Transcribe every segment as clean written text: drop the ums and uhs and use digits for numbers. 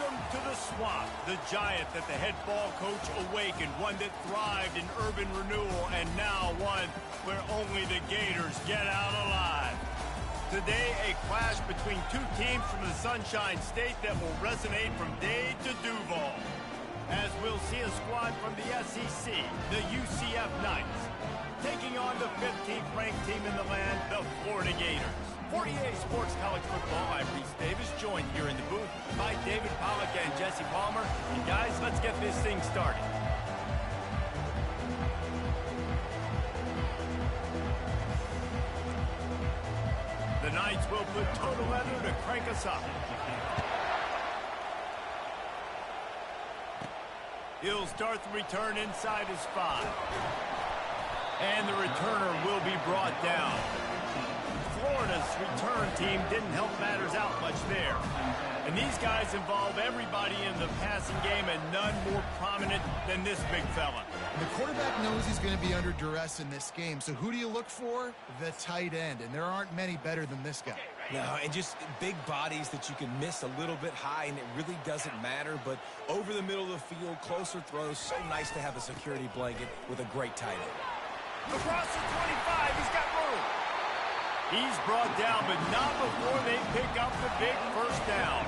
Welcome to the swamp, the giant that the head ball coach awakened, one that thrived in urban renewal, and now one where only the Gators get out alive. Today, a clash between two teams from the Sunshine State that will resonate from Dade to Duval. As we'll see a squad from the SEC, the UCF Knights, taking on the 15th ranked team in the land, the Florida Gators. 48 Sports College Football, I'm Reese Davis, joined here in the booth by David Pollack and Jesse Palmer. And guys, let's get this thing started. The Knights will put total leather to crank us up. He'll start the return inside his 5. And the returner will be brought down. Florida's return team didn't help matters out much there. And these guys involve everybody in the passing game, and none more prominent than this big fella. The quarterback knows he's going to be under duress in this game, so who do you look for? The tight end, and there aren't many better than this guy. No, and just big bodies that you can miss a little bit high, and it really doesn't matter, but over the middle of the field, closer throws, so nice to have a security blanket with a great tight end. Across the 25, he's got room. He's brought down, but not before they pick up the big first down.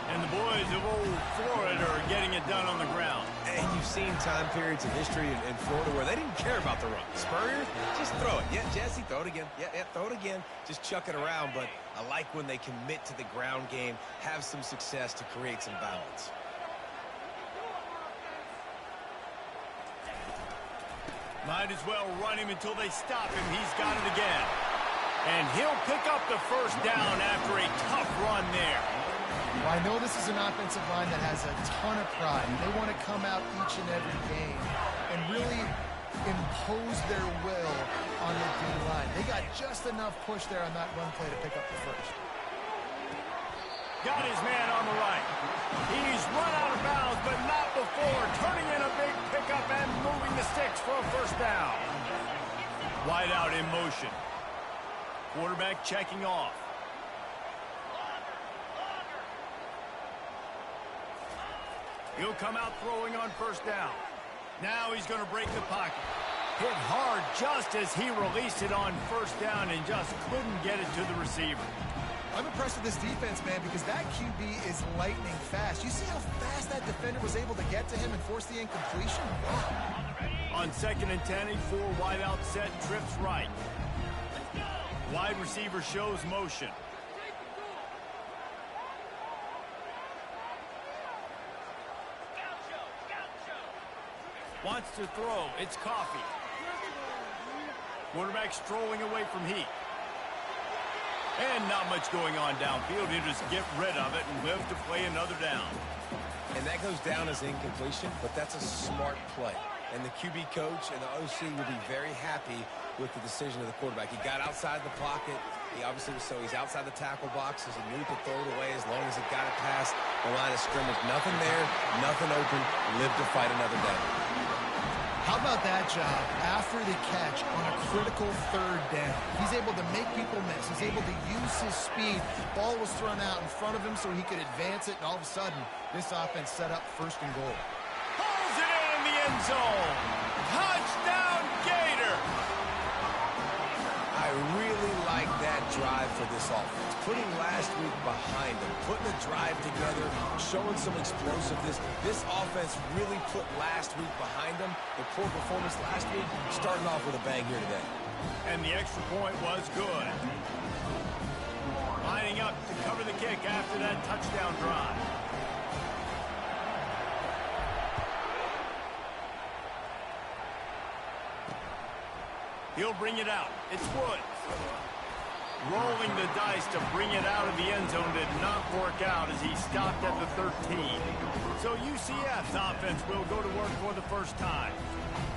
And the boys of old Florida are getting it done on the ground. And you've seen time periods in history in Florida where they didn't care about the run. Spurrier, just throw it. Yeah, Jesse, throw it again. Yeah, throw it again. Just chuck it around. But I like when they commit to the ground game, have some success to create some balance. Might as well run him until they stop him. He's got it again. And he'll pick up the first down after a tough run there. Well, I know this is an offensive line that has a ton of pride. They want to come out each and every game and really impose their will on the D-line. They got just enough push there on that run play to pick up the first. Got his man on the right. He's run out of bounds, but not before turning in a big pickup and moving the sticks for a first down. Wide out in motion. Quarterback checking off. He'll come out throwing on first down. Now he's going to break the pocket. Hit hard just as he released it on first down and just couldn't get it to the receiver. I'm impressed with this defense, man, because that QB is lightning fast. You see how fast that defender was able to get to him and force the incompletion? Wow. On 2nd and 10, a 4 wide out set, trips right. Wide receiver shows motion. Wants to throw. It's Coffee. Quarterback strolling away from heat. And not much going on downfield. He'll just get rid of it and live to play another down. And that goes down as incompletion, but that's a smart play. And the QB coach and the OC will be very happy with the decision of the quarterback. He got outside the pocket. He obviously was he's outside the tackle box as he knew to throw it away as long as he got it past the line of scrimmage. Nothing there, nothing open. Live to fight another down. How about that job after the catch on a critical 3rd down? He's able to make people miss. He's able to use his speed. Ball was thrown out in front of him so he could advance it, and all of a sudden, this offense set up 1st and goal. Pulls it in the end zone. Touchdown, Gator! I really like that drive for this offense. Putting last week behind them, putting a drive together, showing some explosiveness. This offense really put last week behind them. The poor performance last week, starting off with a bang here today. And the extra point was good. Lining up to cover the kick after that touchdown drive. He'll bring it out. It's Woods. Rolling the dice to bring it out of the end zone did not work out as he stopped at the 13. So UCF's offense will go to work for the first time.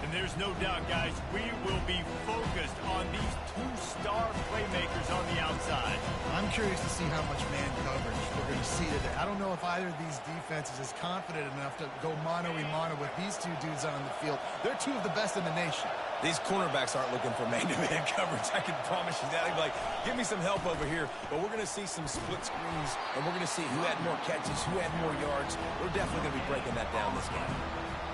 The And there's no doubt, guys, we will be focused on these two-star playmakers on the outside. I'm curious to see how much man coverage we're going to see today. I don't know if either of these defenses is confident enough to go mano-a-mano with these two dudes on the field. They're two of the best in the nation. These cornerbacks aren't looking for man-to-man coverage. I can promise you that. They'd be like, give me some help over here. But we're going to see some split screens, and we're going to see who had more catches, who had more yards. We're definitely going to be breaking that down this game.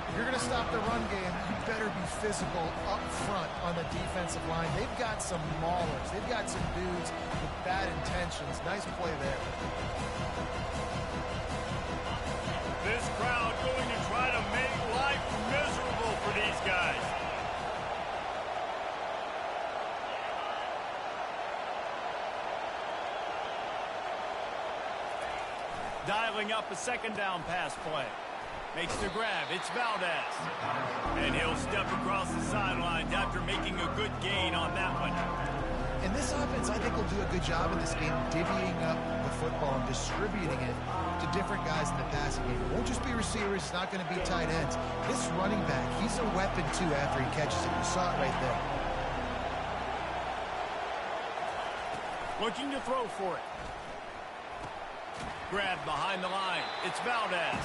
If you're going to stop the run game, you better be physical up front on the defensive line. They've got some maulers. They've got some dudes with bad intentions. Nice play there. This crowd going to try to make life miserable for these guys. Dialing up a second down pass play. Makes the grab. It's Valdez. And he'll step across the sidelines after making a good gain on that one. And this offense, I think, will do a good job in this game divvying up the football and distributing it to different guys in the passing game. It won't just be receivers. It's not going to be tight ends. This running back, he's a weapon, too, after he catches it. You saw it right there. Looking to throw for it. Grab behind the line. It's Valdez.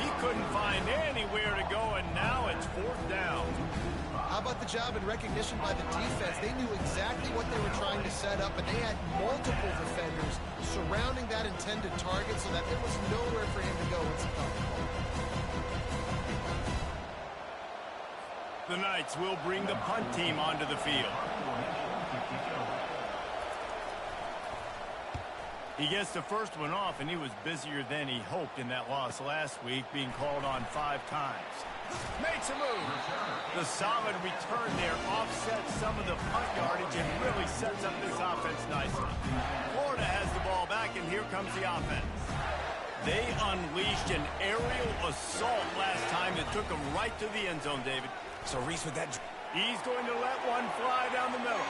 He couldn't find anywhere to go, and now it's fourth down. How about the job and recognition by the defense? They knew exactly what they were trying to set up, and they had multiple defenders surrounding that intended target so that there was nowhere for him to go once he caught the ball. The Knights will bring the punt team onto the field. He gets the first one off, and he was busier than he hoped in that loss last week, being called on 5 times. Makes a move. The solid return there offsets some of the punt yardage and really sets up this offense nicely. Florida has the ball back, and here comes the offense. They unleashed an aerial assault last time that took them right to the end zone, David. So Reese with that. He's going to let one fly down the middle.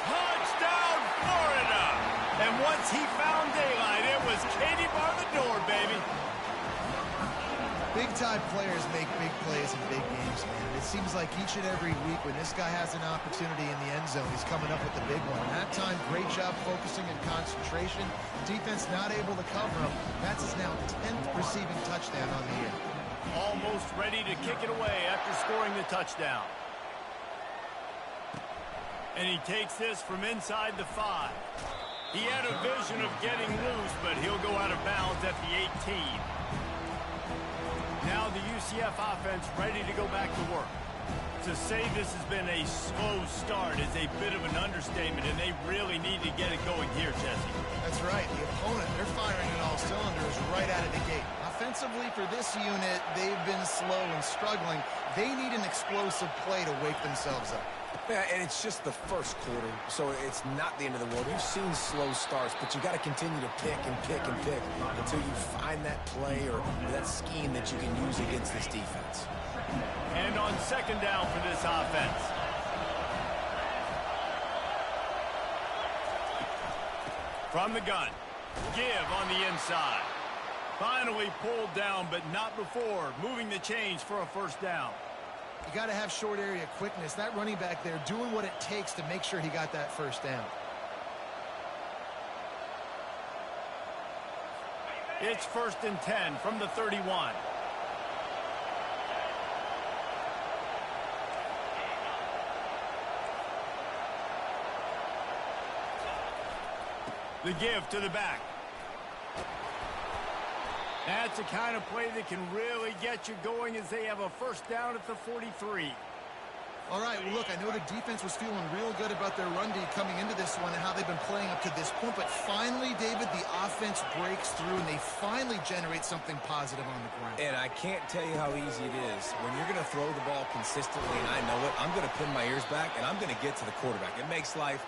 Touchdown, Florida! And once he found daylight, it was Katie bar the door, baby. Big-time players make big plays in big games, man. It seems like each and every week when this guy has an opportunity in the end zone, he's coming up with the big one. And that time, great job focusing and concentration. Defense not able to cover him. That's his now 10th receiving touchdown on the year. Almost ready to kick it away after scoring the touchdown. And he takes this from inside the 5. He had a vision of getting loose, but he'll go out of bounds at the 18. Now the UCF offense ready to go back to work. To say this has been a slow start is a bit of an understatement, and they really need to get it going here, Jesse. That's right. The opponent, they're firing on all cylinders right out of the gate. Offensively, for this unit, they've been slow and struggling. They need an explosive play to wake themselves up. Yeah, and it's just the first quarter, so it's not the end of the world. We've seen slow starts, but you got to continue to pick and pick and pick until you find that play or that scheme that you can use against this defense. And on second down for this offense. From the gun, give on the inside. Finally pulled down, but not before moving the chains for a first down. You got to have short area quickness. That running back there doing what it takes to make sure he got that first down. It's 1st and 10 from the 31. The give to the back. That's the kind of play that can really get you going as they have a first down at the 43. All right, well, look, I know the defense was feeling real good about their run D coming into this one and how they've been playing up to this point, but finally, David, the offense breaks through and they finally generate something positive on the ground. And I can't tell you how easy it is. When you're going to throw the ball consistently, and I know it, I'm going to pin my ears back and I'm going to get to the quarterback. It makes life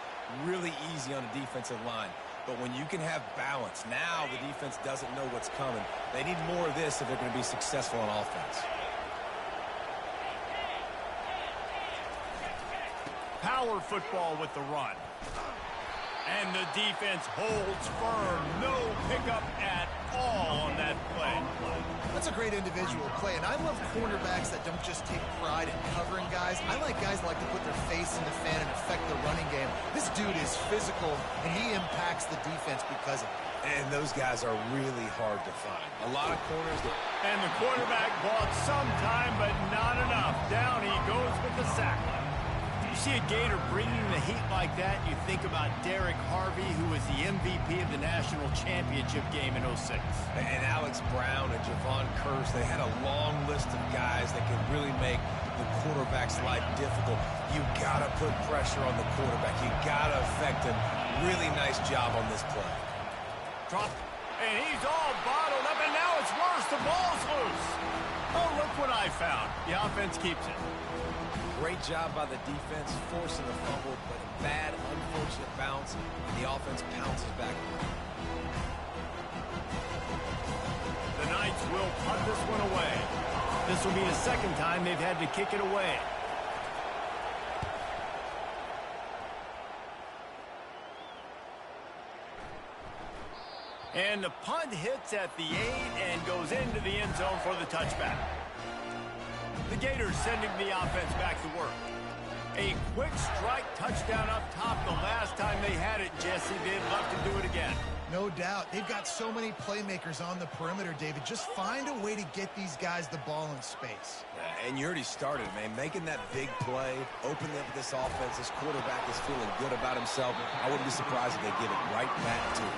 really easy on the defensive line. But when you can have balance, now the defense doesn't know what's coming. They need more of this if they're going to be successful on offense. Power football with the run. And the defense holds firm. No pickup at all on that play. That's a great individual play, and I love cornerbacks that don't just take pride in covering guys. I like guys that like to put their face in the fan and affect the running game. This dude is physical, and he impacts the defense because of it. And those guys are really hard to find. A lot of corners. And the quarterback bought some time, but not enough. Down he goes with the sack. You see a Gator bringing the heat like that, you think about Derek Harvey, who was the MVP of the national championship game in '06. And Alex Brown and Javon Curse, they had a long list of guys that could really make the quarterback's life difficult. You got to put pressure on the quarterback. You got to affect him. Really nice job on this play. Drop, and he's all bottled up, and now it's worse. The ball's loose. Oh, look what I found. The offense keeps it. Great job by the defense, forcing the fumble, but a bad, unfortunate bounce, and the offense pounces back. The Knights will punt this one away. This will be the second time they've had to kick it away. And the punt hits at the 8 and goes into the end zone for the touchback. The Gators sending the offense back to work. A quick strike touchdown up top the last time they had it, Jesse. They'd love to do it again. No doubt. They've got so many playmakers on the perimeter, David. Just find a way to get these guys the ball in space. And you already started, man. Making that big play, opening up this offense. This quarterback is feeling good about himself. I wouldn't be surprised if they give it right back to him.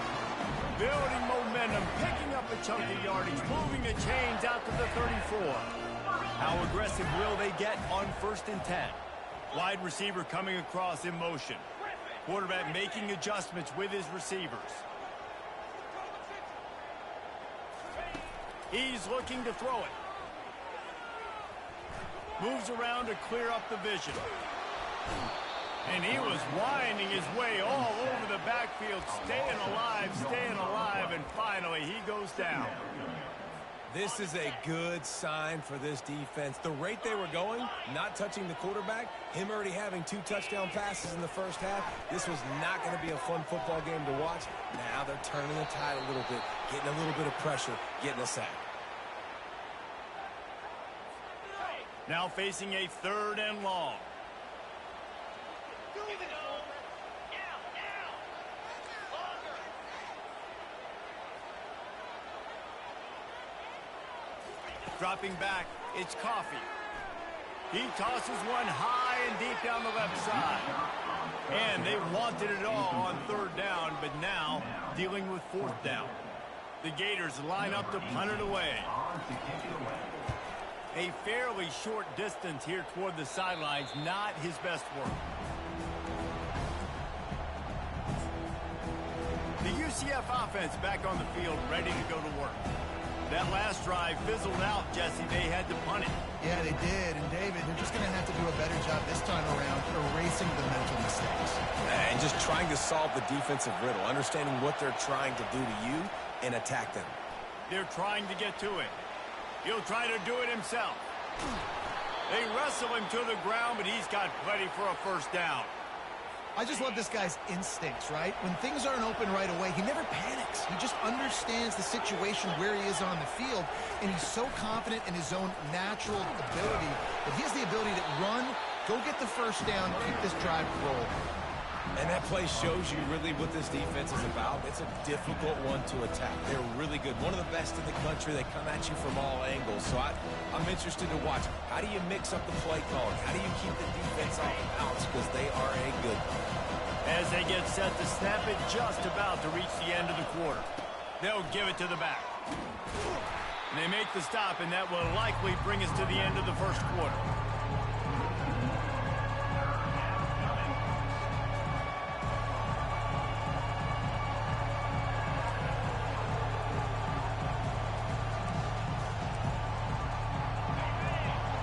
Building momentum, picking up a chunk of yardage, moving the chains out to the 34. How aggressive will they get on 1st and 10? Wide receiver coming across in motion. Quarterback making adjustments with his receivers. He's looking to throw it. Moves around to clear up the vision. And he was winding his way all over the backfield, staying alive, and finally he goes down. This is a good sign for this defense. The rate they were going, not touching the quarterback, him already having 2 touchdown passes in the first half, this was not going to be a fun football game to watch. Now they're turning the tide a little bit, getting a little bit of pressure, getting a sack. Now facing a 3rd and long. Dropping back, it's Coffee. He tosses one high and deep down the left side. And they wanted it all on 3rd down, but now dealing with 4th down. The Gators line up to punt it away. A fairly short distance here toward the sidelines, not his best work. The UCF offense back on the field, ready to go to work. That last drive fizzled out, Jesse. They had to punt it. Yeah, they did. And, David, they're just going to have to do a better job this time around erasing the mental mistakes. And just trying to solve the defensive riddle, understanding what they're trying to do to you and attack them. They're trying to get to him. He'll try to do it himself. They wrestle him to the ground, but he's got plenty for a 1st down. I just love this guy's instincts, right? When things aren't open right away, he never panics. He just understands the situation where he is on the field, and he's so confident in his own natural ability that he has the ability to run, go get the 1st down, keep this drive rolling. And that play shows you really what this defense is about. It's a difficult one to attack. They're really good. One of the best in the country. They come at you from all angles. So I'm interested to watch. How do you mix up the play calling? How do you keep the defense off balance? Because they are a good one. As they get set to snap it, just about to reach the end of the quarter. They'll give it to the back. And they make the stop, and that will likely bring us to the end of the 1st quarter.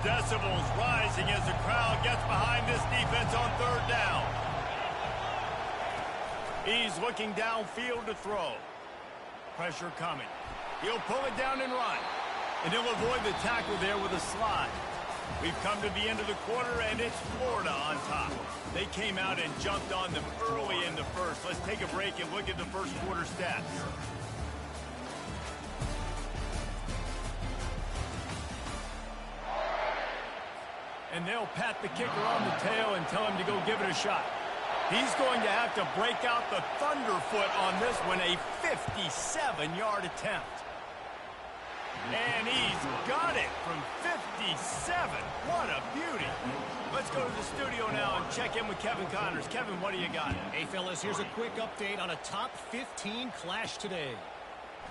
Decibels rising as the crowd gets behind this defense on 3rd down. He's looking downfield to throw. Pressure coming. He'll pull it down and run. And he'll avoid the tackle there with a slide. We've come to the end of the quarter, and it's Florida on top. They came out and jumped on them early in the first. Let's take a break and look at the first quarter stats. And they'll pat the kicker on the tail and tell him to go give it a shot. He's going to have to break out the thunderfoot on this one, a 57-yard attempt. And he's got it from 57. What a beauty. Let's go to the studio now and check in with Kevin Connors. Kevin, what do you got? Hey, fellas, here's a quick update on a top 15 clash today.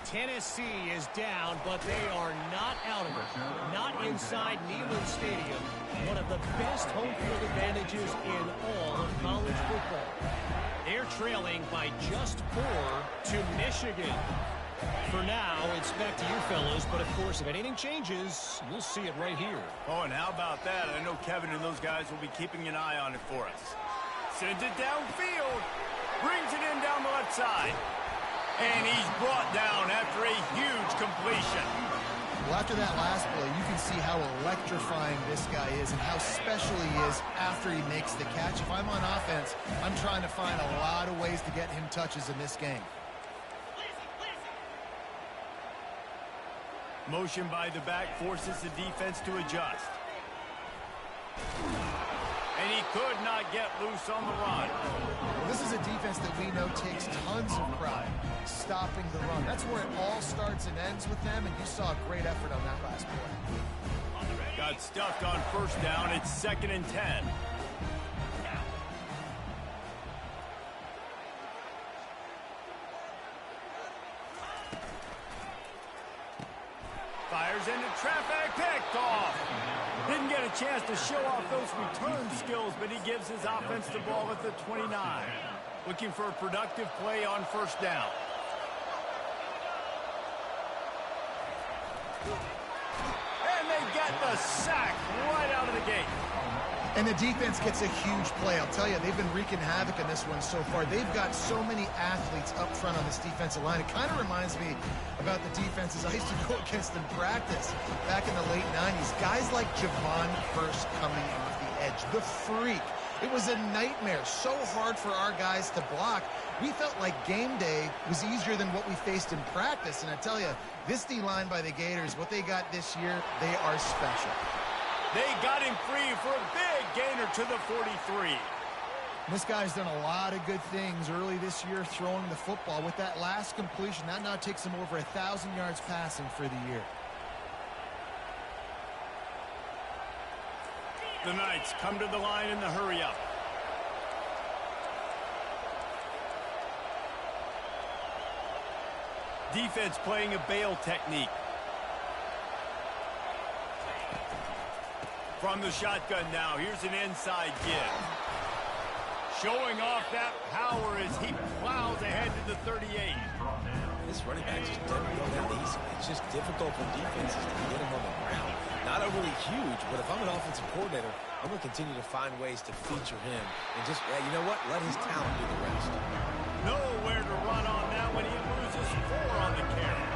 Tennessee is down, but they are not out of it. Not inside Neyland Stadium, one of the best home field advantages in all of college football. They're trailing by just 4 to Michigan. For now, it's back to you fellas, but of course, if anything changes, you'll see it right here. Oh, and how about that? I know Kevin and those guys will be keeping an eye on it for us. Sends it downfield. Brings it in down the left side. And he's brought down after a huge completion. Well, after that last play, you can see how electrifying this guy is and how special he is after he makes the catch. If I'm on offense, I'm trying to find a lot of ways to get him touches in this game. Motion by the back forces the defense to adjust. And he could not get loose on the run. Well, this is a defense that we know takes tons of pride stopping the run. That's where it all starts and ends with them, and you saw a great effort on that last play. Got stuffed on first down. It's 2nd and 10. Fires into traffic, picked off. Didn't get a chance to show off those return skills, but he gives his offense the ball at the 29. Looking for a productive play on first down. And they get the sack right out of the gate. And the defense gets a huge play. I'll tell you, they've been wreaking havoc in this one so far. They've got so many athletes up front on this defensive line. It kind of reminds me about the defenses I used to go against in practice back in the late 90s. Guys like Javon First coming off the edge, the freak. It was a nightmare. So hard for our guys to block. We felt like game day was easier than what we faced in practice. And I tell you, this D-line by the Gators, what they got this year, they are special. They got him free for a big gainer to the 43. This guy's done a lot of good things early this year throwing the football. With that last completion, that now takes him over 1,000 yards passing for the year. The Knights come to the line in the hurry-up. Defense playing a bail technique. From the shotgun now, here's an inside give. Showing off that power as he plows ahead to the 38. This running back just doesn't go down easy. It's just difficult for defenses to get him on the ground. Not overly huge, but if I'm an offensive coordinator, I'm going to continue to find ways to feature him. And just, you know what? Let his talent do the rest. Nowhere to run on that when he loses 4 on the carry.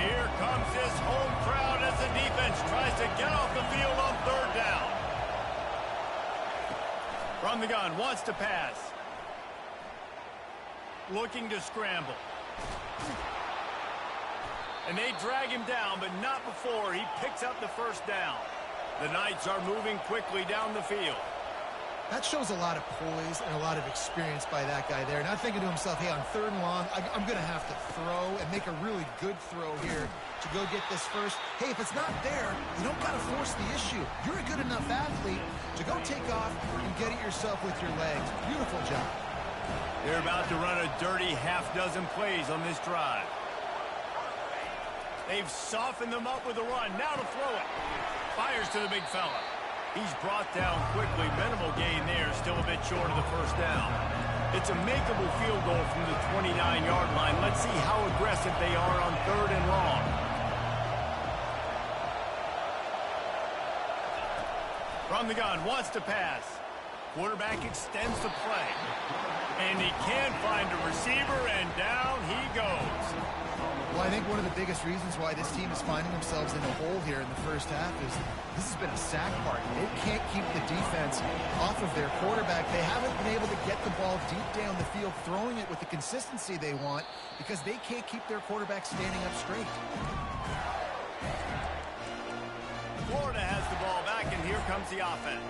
Here comes this home crowd as the defense tries to get off the field on 3rd down. From the gun, wants to pass. Looking to scramble. And they drag him down, but not before he picks up the first down. The Knights are moving quickly down the field. That shows a lot of poise and a lot of experience by that guy there. Not thinking to himself, hey, on 3rd and long, I'm going to have to throw and make a really good throw here to go get this first. Hey, if it's not there, you don't got to force the issue. You're a good enough athlete to go take off and get it yourself with your legs. Beautiful job. They're about to run a dirty half-dozen plays on this drive. They've softened them up with a run. Now to throw it. Fires to the big fella. He's brought down quickly. Minimal gain there. Still a bit short of the first down. It's a makeable field goal from the 29-yard line. Let's see how aggressive they are on 3rd and long. From the gun, wants to pass. Quarterback extends the play. And he can't find a receiver, and down he goes. Well, I think one of the biggest reasons why this team is finding themselves in a hole here in the first half is this has been a sack party. They can't keep the defense off of their quarterback. They haven't been able to get the ball deep down the field, throwing it with the consistency they want because they can't keep their quarterback standing up straight. Florida has the ball back, and here comes the offense.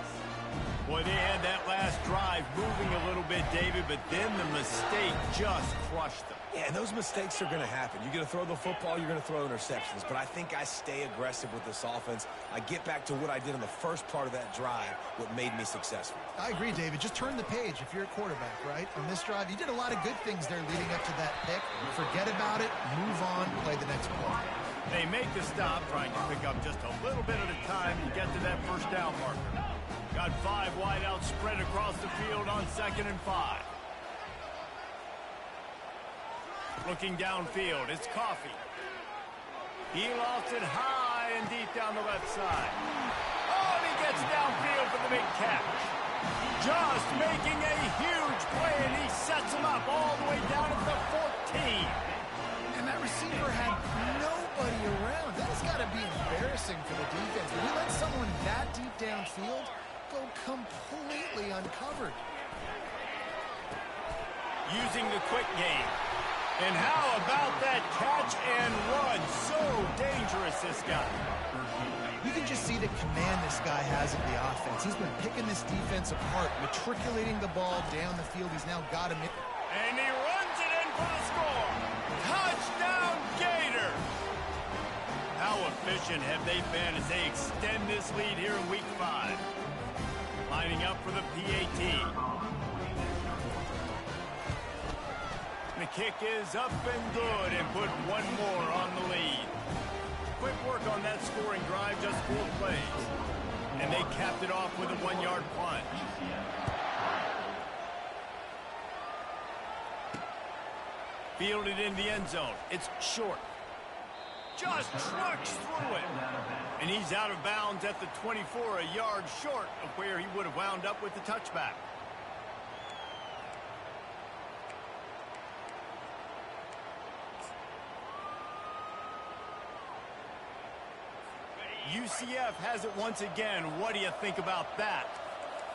Boy, they had that last drive moving a little bit, David, but then the mistake just crushed them. Yeah, and those mistakes are going to happen. You're going to throw the football, you're going to throw interceptions. But I think I stay aggressive with this offense. I get back to what I did in the first part of that drive, what made me successful. I agree, David. Just turn the page if you're a quarterback, right? On this drive, you did a lot of good things there leading up to that pick. Forget about it, move on, play the next play. They make the stop, trying to pick up just a little bit at a time to get to that first down marker. Got 5 wide out spread across the field on 2nd and 5. Looking downfield, it's Coffee. He lost it high and deep down the left side. Oh, and he gets downfield for the big catch. Just making a huge play, and he sets him up all the way down at the 14. And that receiver had nobody around. That has got to be embarrassing for the defense. When you let someone that deep downfield go completely uncovered. Using the quick game. And how about that catch and run? So dangerous, this guy. You can just see the command this guy has of the offense. He's been picking this defense apart, matriculating the ball down the field. He's now got him in. And he runs it in for the score. Touchdown, Gator! How efficient have they been as they extend this lead here in Week 5? Lining up for the PAT. The kick is up and good, and put one more on the lead. Quick work on that scoring drive, just 4 plays. And they capped it off with a 1-yard plunge. Fielded in the end zone. It's short. Just trucks through it. And he's out of bounds at the 24, a yard short of where he would have wound up with the touchback. UCF has it once again. What do you think about that?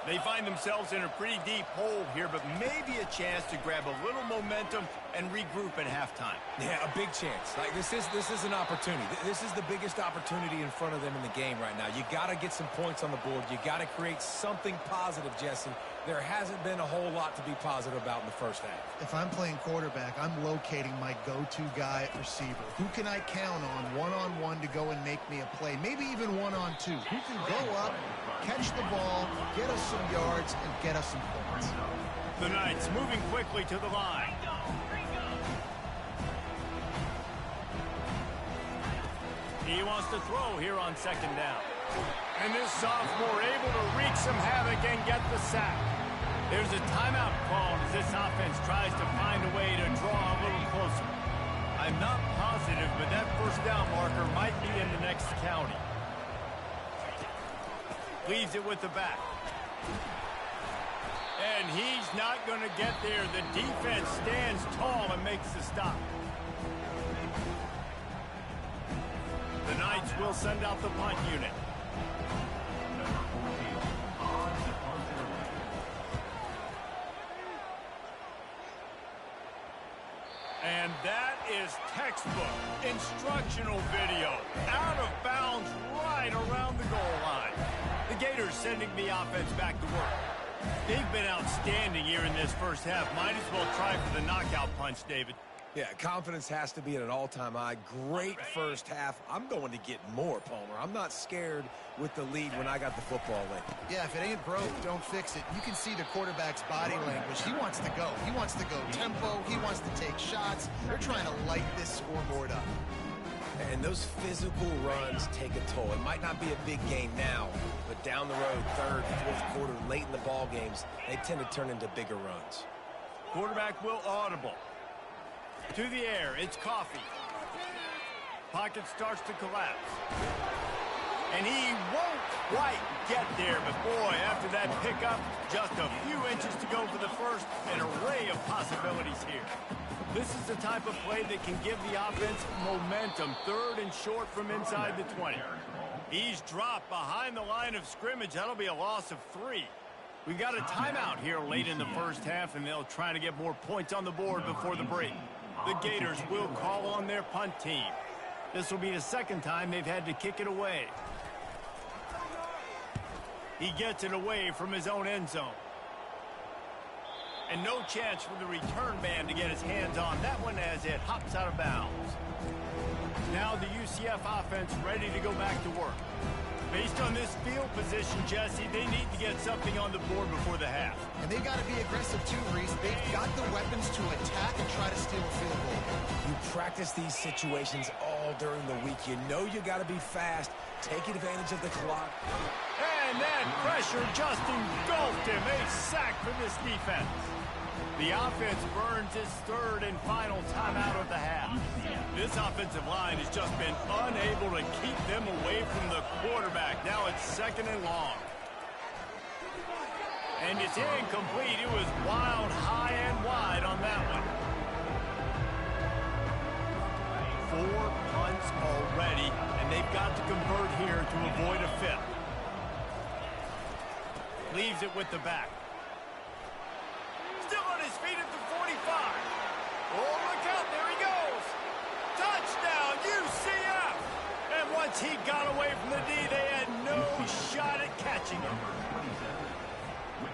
They find themselves in a pretty deep hole here, but maybe a chance to grab a little momentum and regroup at halftime. Yeah, a big chance. Like this is an opportunity. This is the biggest opportunity in front of them in the game right now. You got to get some points on the board. You got to create something positive, Jesse. There hasn't been a whole lot to be positive about in the first half. If I'm playing quarterback, I'm locating my go-to guy at receiver. Who can I count on one-on-one to go and make me a play? Maybe even one-on-two. Who can go up, catch the ball, get us some yards, and get us some points? The Knights moving quickly to the line. He wants to throw here on 2nd down. And this sophomore able to wreak some havoc and get the sack. There's a timeout called as this offense tries to find a way to draw a little closer. I'm not positive, but that first down marker might be in the next county. Leaves it with the back. And he's not going to get there. The defense stands tall and makes the stop. The Knights will send out the punt unit. And that is textbook instructional video. Out of bounds right around the goal line. The Gators sending the offense back to work. They've been outstanding here in this first half. Might as well try for the knockout punch, David. Yeah, confidence has to be at an all-time high. Great first half. I'm going to get more, Palmer. I'm not scared with the lead when I got the football late. Yeah, if it ain't broke, don't fix it. You can see the quarterback's body language. He wants to go. He wants to go tempo. He wants to take shots. They're trying to light this scoreboard up. And those physical runs take a toll. It might not be a big game now, but down the road, 3rd, 4th quarter, late in the ball games, they tend to turn into bigger runs. Quarterback will audible. To the air, it's Coffee. Pocket starts to collapse. And he won't quite get there, but boy, after that pickup, just a few inches to go for the first, an array of possibilities here. This is the type of play that can give the offense momentum. 3rd and short from inside the 20. He's dropped behind the line of scrimmage. That'll be a loss of 3. We've got a timeout here late in the first half, and they'll try to get more points on the board before the break. The Gators will call on their punt team. This will be the 2nd time they've had to kick it away. He gets it away from his own end zone. And no chance for the return man to get his hands on that one as it hops out of bounds. Now the UCF offense ready to go back to work. Based on this field position, Jesse, they need to get something on the board before the half. And they've got to be aggressive too, Reese. They've got the weapons to attack and try to steal a field goal. You practice these situations all during the week. You know you got to be fast, take advantage of the clock. And that pressure just engulfed him. A sack for this defense. The offense burns its 3rd and final timeout of the half. This offensive line has just been unable to keep them away from the quarterback. Now it's 2nd and long. And it's incomplete. It was wild, high and wide on that one. 4 punts already, and they've got to convert here to avoid a 5th. Leaves it with the back. Still on his feet at the 45. Oh, look out. There he goes. Touchdown, UCF. And once he got away from the D, they had no shot at catching him.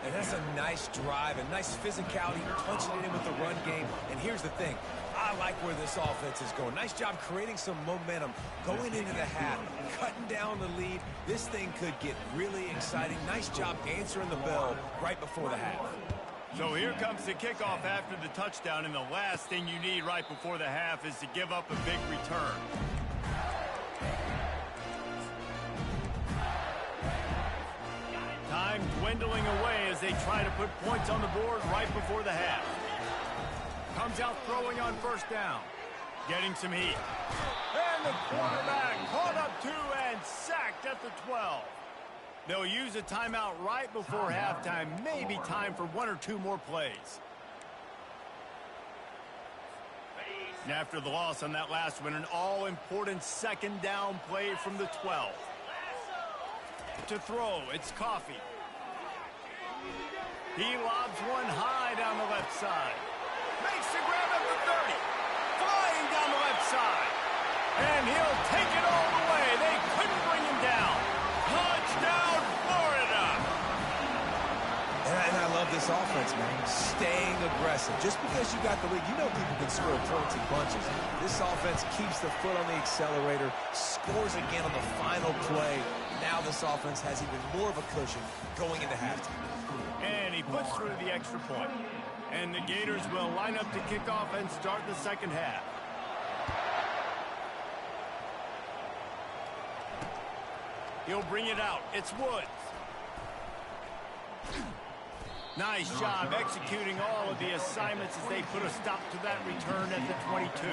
And that's a nice drive, a nice physicality, punching it in with the run game. And here's the thing. I like where this offense is going. Nice job creating some momentum, going into the half, cutting down the lead. This thing could get really exciting. Nice job answering the bell right before the half. So here comes the kickoff after the touchdown, and the last thing you need right before the half is to give up a big return. Time dwindling away as they try to put points on the board right before the half. Comes out throwing on 1st down. Getting some heat. And the quarterback caught up 2 and sacked at the 12. They'll use a timeout right before halftime. Maybe time for 1 or 2 more plays. And after the loss on that last one, an all-important 2nd down play from the 12. To throw, it's Coffee. He lobs one high down the left side. Makes the grab at the 30. Flying down the left side. And he'll take it all the way. They couldn't bring him down. Touchdown, Florida. And I love this offense, man. Staying aggressive. Just because you got the lead, you know people can score points in bunches. This offense keeps the foot on the accelerator, scores again on the final play. Now this offense has even more of a cushion going into halftime. And he puts through the extra point. And the Gators will line up to kick off and start the 2nd half. He'll bring it out. It's Woods. Nice job executing all of the assignments as they put a stop to that return at the 22.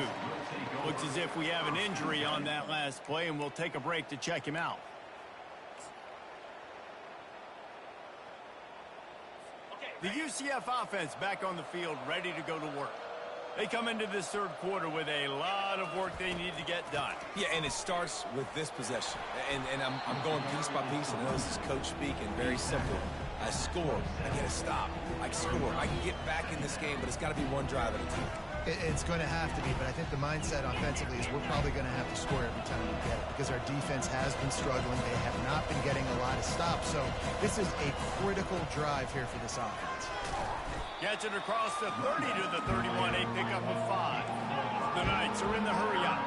Looks as if we have an injury on that last play, and we'll take a break to check him out. The UCF offense back on the field, ready to go to work. They come into this 3rd quarter with a lot of work they need to get done. Yeah, and it starts with this possession. And I'm going piece by piece, and I know this is coach speaking, very simple. I score, I get a stop, I score, I can get back in this game, but it's got to be one drive at a time. It's going to have to be, but I think the mindset offensively is we're probably going to have to score every time we get it because our defense has been struggling. They have not been getting a lot of stops, so this is a critical drive here for this offense. Gets it across the 30 to the 31, a pickup of 5. The Knights are in the hurry-up.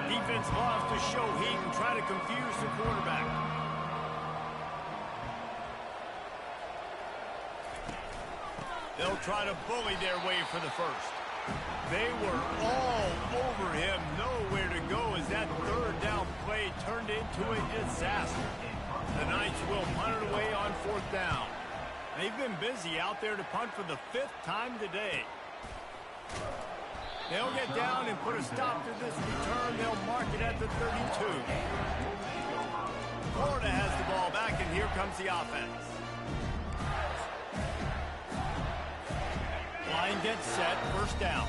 Defense loves to show heat and try to confuse the quarterback. They'll try to bully their way for the 1st. They were all over him, nowhere to go as that 3rd down play turned into a disaster. The Knights will punt it away on 4th down. They've been busy out there to punt for the 5th time today. They'll get down and put a stop to this return. They'll mark it at the 32. Florida has the ball back, and here comes the offense. Line gets set, 1st down.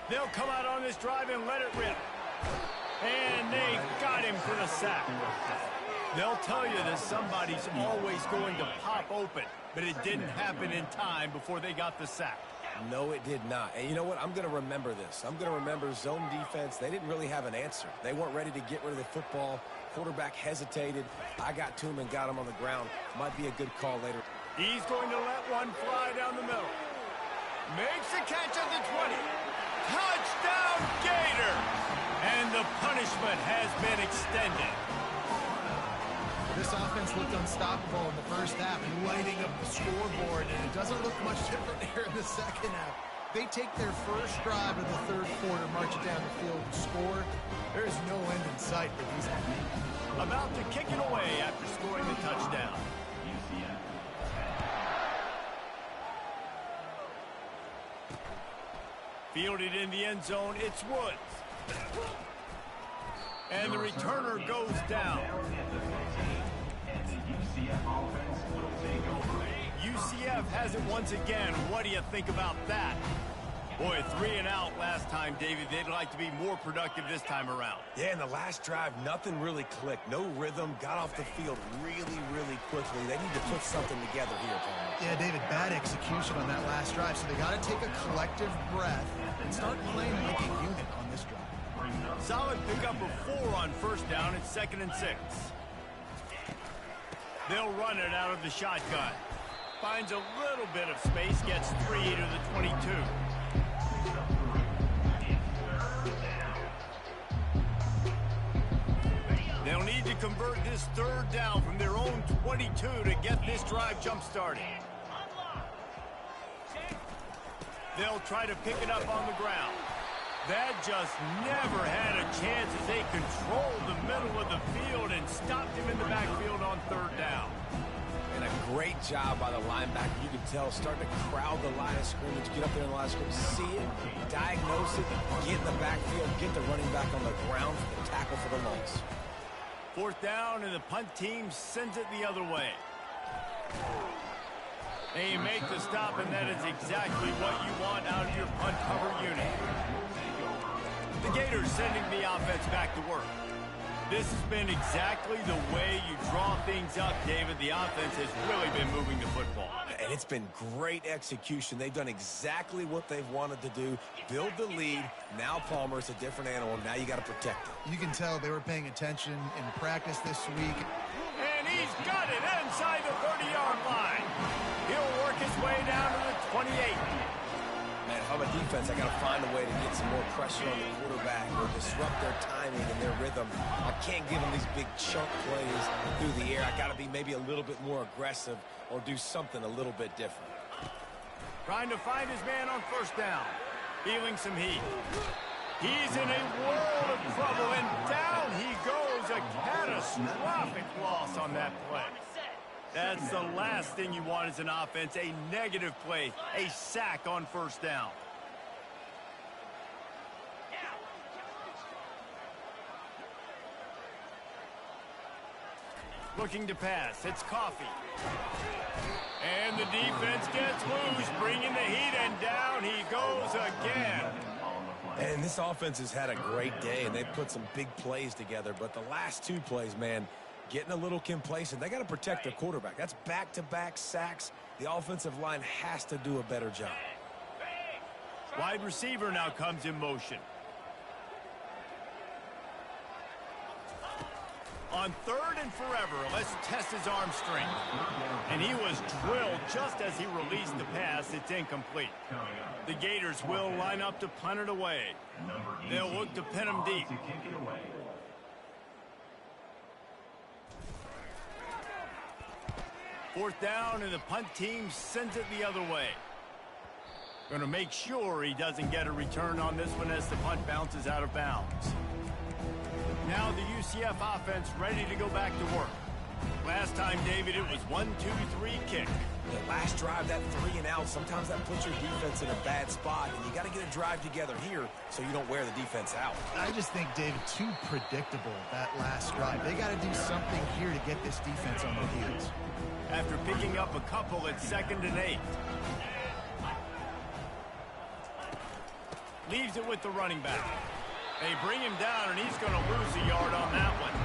They'll come out on this drive and let it rip. And they got him for the sack. They'll tell you that somebody's always going to pop open, but it didn't happen in time before they got the sack. No, it did not. And you know what? I'm going to remember this. I'm going to remember zone defense. They didn't really have an answer. They weren't ready to get rid of the football. Quarterback hesitated. I got to him and got him on the ground. Might be a good call later. He's going to let one fly down the middle. Makes the catch at the 20. Touchdown, Gator! And the punishment has been extended. This offense looked unstoppable in the first half, lighting up the scoreboard, and it doesn't look much different here in the second half. They take their first drive of the third quarter, march it down the field, and score. There is no end in sight for these guys. About to kick it away after scoring the touchdown. Fielded in the end zone, it's Woods. And the returner goes down. UCF has it once again. What do you think about that? Boy, 3 and out last time, David. They'd like to be more productive this time around. Yeah, in the last drive, nothing really clicked. No rhythm. Got off the field really, really quickly. They need to put something together here, Palmer. Yeah, David, bad execution on that last drive, so they got to take a collective breath and start playing like a unit on this drive. Solid pickup of 4 on first down. It's 2nd and 6. They'll run it out of the shotgun. Finds a little bit of space, gets 3 to the 22. They'll need to convert this third down from their own 22 to get this drive jump-started. They'll try to pick it up on the ground. That just never had a chance as they controlled the middle of the field and stopped him in the backfield on third down. And a great job by the linebacker. You can tell, starting to crowd the line of scrimmage, get up there in the line of scrimmage, see it, diagnose it, get in the backfield, get the running back on the ground for the tackle for the loss. 4th down, and the punt team sends it the other way. They make the stop, and that is exactly what you want out of your punt cover unit. The Gators sending the offense back to work. This has been exactly the way you draw things up, David. The offense has really been moving the football. And it's been great execution. They've done exactly what they've wanted to do. Build the lead. Now Palmer, it's a different animal. Now you got to protect it. You can tell they were paying attention in practice this week. And he's got it inside the 30-yard line. He'll work his way down to the 28. Man, if I'm a defense, I got to find a way to get some more pressure on the quarterback or disrupt their timing and their rhythm. I can't give them these big chunk plays through the air. I got to be maybe a little bit more aggressive or do something a little bit different. Trying to find his man on first down. Feeling some heat. He's in a world of trouble, and down he goes. A catastrophic loss on that play. That's the last thing you want as an offense, a negative play, a sack on first down. Looking to pass, it's Coffee. And the defense gets loose, bringing the heat, and down he goes again. And this offense has had a great day, and they've put some big plays together. But the last 2 plays, man, getting a little complacent. They got to protect their quarterback. That's back-to-back sacks. The offensive line has to do a better job. Wide receiver now comes in motion. On 3rd and forever, let's test his arm strength. And he was drilled just as he released the pass. It's incomplete. The Gators will line up to punt it away. They'll look to pin him deep. Fourth down, and the punt team sends it the other way. Going to make sure he doesn't get a return on this one as the punt bounces out of bounds. Now the UCF offense ready to go back to work. Last time, David, it was 1-2-3 kick. The last drive, that 3 and out, sometimes that puts your defense in a bad spot, and you got to get a drive together here so you don't wear the defense out. I just think, David, too predictable, that last drive. They got to do something here to get this defense on their heels. After picking up a couple, it's 2nd and 8. Leaves it with the running back. They bring him down, and he's going to lose a yard on that one.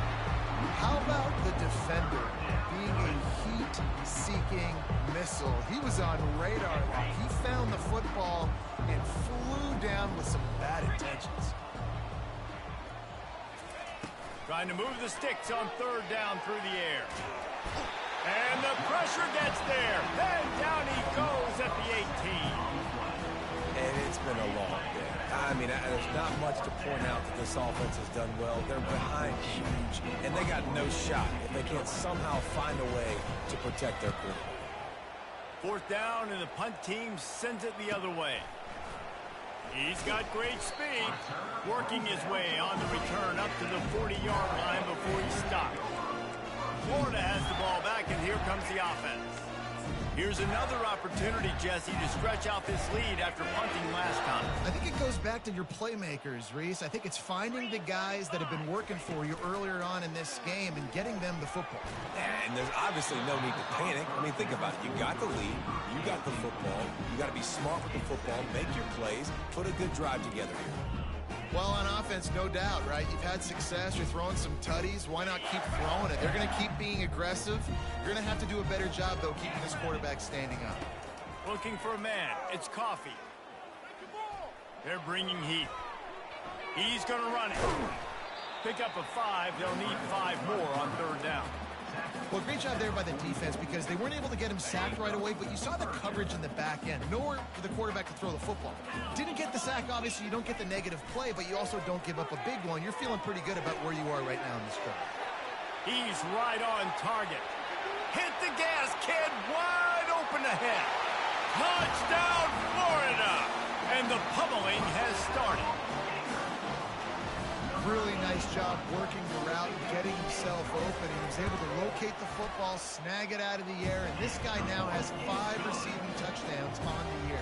How about the defender being a heat-seeking missile? He was on radar. He found the football and flew down with some bad intentions. Trying to move the sticks on third down through the air. And the pressure gets there. And down he goes at the 18. And it's been a long day. I mean, there's not much to point out that this offense has done well. They're behind huge, and they got no shot if they can't somehow find a way to protect their quarterback. Fourth down, and the punt team sends it the other way. He's got great speed, working his way on the return up to the 40-yard line before he stopped. Florida has the ball back, and here comes the offense. Here's another opportunity, Jesse, to stretch out this lead after punting last time. I think it goes back to your playmakers, Reese. I think it's finding the guys that have been working for you earlier on in this game and getting them the football. And there's obviously no need to panic. I mean, think about it. You got the lead. You got the football. You got to be smart with the football, make your plays, put a good drive together here. Well, on offense, no doubt, right? You've had success. You're throwing some tutties. Why not keep throwing it? They're going to keep being aggressive. You're going to have to do a better job, though, keeping this quarterback standing up. Looking for a man. It's Coffee. They're bringing heat. He's going to run it. Pick up a 5. They'll need 5 more on third down. Well, great job there by the defense because they weren't able to get him sacked right away, but you saw the coverage in the back end. Nowhere for the quarterback to throw the football. Didn't get the sack, obviously. You don't get the negative play, but you also don't give up a big one. You're feeling pretty good about where you are right now in this drive. He's right on target. Hit the gas, kid. Wide open ahead. Touchdown, Florida. And the pummeling has started. Really nice job working the route and getting himself open. He was able to locate the football, snag it out of the air, and this guy now has 5 receiving touchdowns on the year.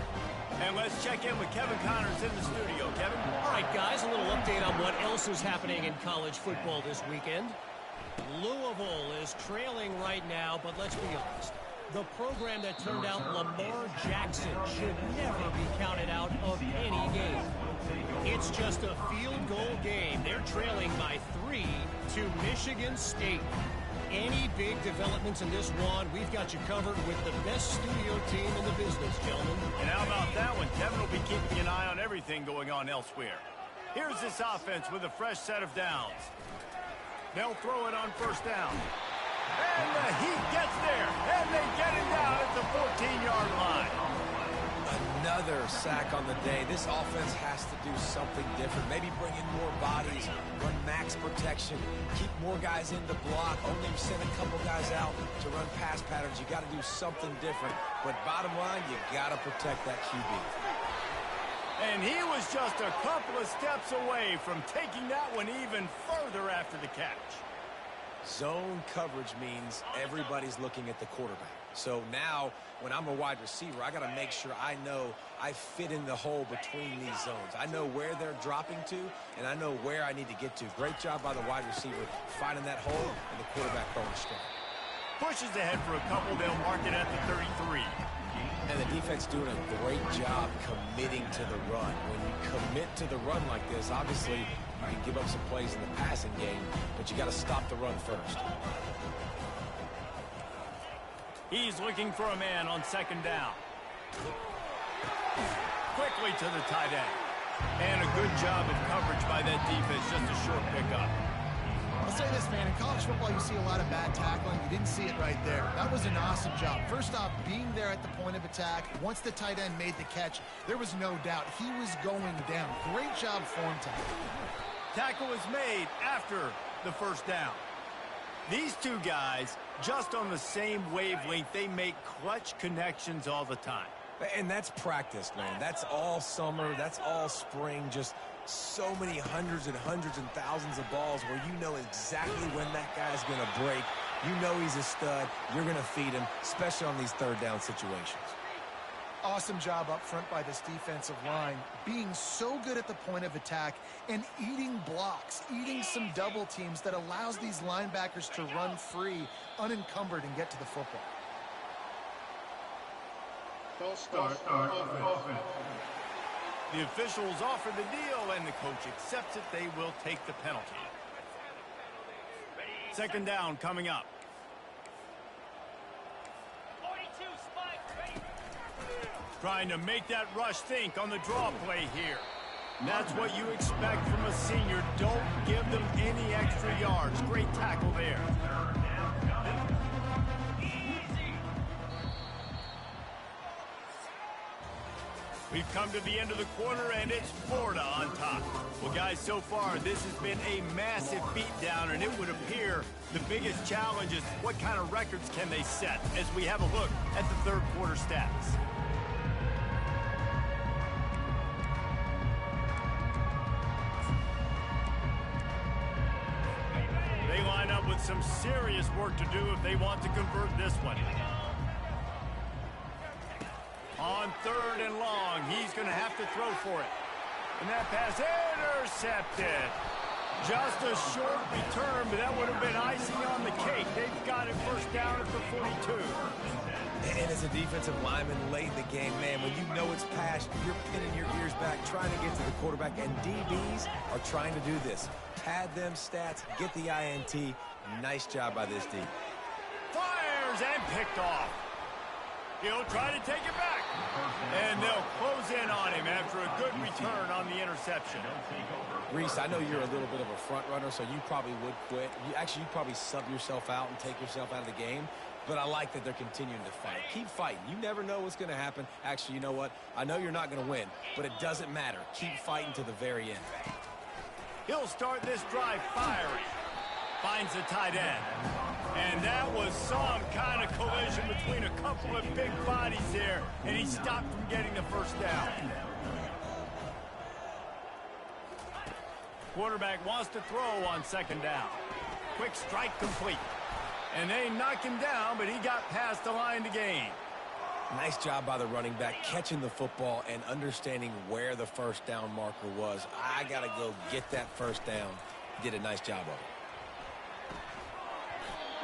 And let's check in with Kevin Connors in the studio. Kevin? All right, guys, a little update on what else is happening in college football this weekend. Louisville is trailing right now, but let's be honest. The program that turned out Lamar Jackson should never be counted out of any game. It's just a field goal game. They're trailing by 3 to Michigan State. Any big developments in this one, we've got you covered with the best studio team in the business, gentlemen. And how about that one? Kevin will be keeping an eye on everything going on elsewhere. Here's this offense with a fresh set of downs. They'll throw it on first down. And the heat gets there. And they get him down at the 14-yard line. Another sack on the day. This offense has to do something different. Maybe bring in more bodies, run max protection, keep more guys in the block, only send a couple guys out to run pass patterns. You got to do something different. But bottom line, you got to protect that QB. And he was just a couple of steps away from taking that one even further after the catch. Zone coverage means everybody's looking at the quarterback. So now, when I'm a wide receiver, I got to make sure I know I fit in the hole between these zones. I know where they're dropping to, and I know where I need to get to. Great job by the wide receiver finding that hole, and the quarterback throwing strong. Pushes ahead for a couple. They'll mark it at the 33. And the defense doing a great job committing to the run. When you commit to the run like this, obviously you can give up some plays in the passing game, but you got to stop the run first. He's looking for a man on second down. Quickly to the tight end. And a good job of coverage by that defense. Just a short pickup. I'll say this, man. In college football, you see a lot of bad tackling. You didn't see it right there. That was an awesome job. First off, being there at the point of attack. Once the tight end made the catch, there was no doubt he was going down. Great job for him tonight. Tackle was made after the first down. These two guys, just on the same wavelength, they make clutch connections all the time. And that's practice, man. That's all summer. That's all spring. Just so many hundreds and thousands of balls where you know exactly when that guy's going to break. You know he's a stud. You're going to feed him, especially on these third down situations. Awesome job up front by this defensive line, being so good at the point of attack and eating blocks, eating some double teams that allows these linebackers to run free, unencumbered, and get to the football. The officials offer the deal, and the coach accepts it. They will take the penalty. Second down coming up. 42, spike, ready. Trying to make that rush think on the draw play here. That's what you expect from a senior. Don't give them any extra yards. Great tackle there. We've come to the end of the quarter, and it's Florida on top. Well, guys, so far, this has been a massive beatdown, and it would appear the biggest challenge is what kind of records can they set as we have a look at the third quarter stats. They line up with some serious work to do if they want to convert this one. On third and long, he's going to have to throw for it. And that pass intercepted. Just a short return, but that would have been icing on the cake. They've got it first down at the 42. And as a defensive lineman late in the game, man, when you know it's past, you're pinning your ears back, trying to get to the quarterback, and DBs are trying to do this. Pad them stats, get the INT. Nice job by this D. Fires and picked off. He'll try to take it back. And they'll close in on him after a good return on the interception. Reese, I know you're a little bit of a front runner, so you probably would quit. You'd probably sub yourself out and take yourself out of the game. But I like that they're continuing to fight. Keep fighting. You never know what's going to happen. Actually, you know what? I know you're not going to win, but it doesn't matter. Keep fighting to the very end. He'll start this drive firing. Finds the tight end. And that was some kind of collision between a couple of big bodies there, and he stopped from getting the first down. Quarterback wants to throw on second down. Quick strike complete. And they knock him down, but he got past the line to gain. Nice job by the running back, catching the football and understanding where the first down marker was. I got to go get that first down. He did a nice job of it.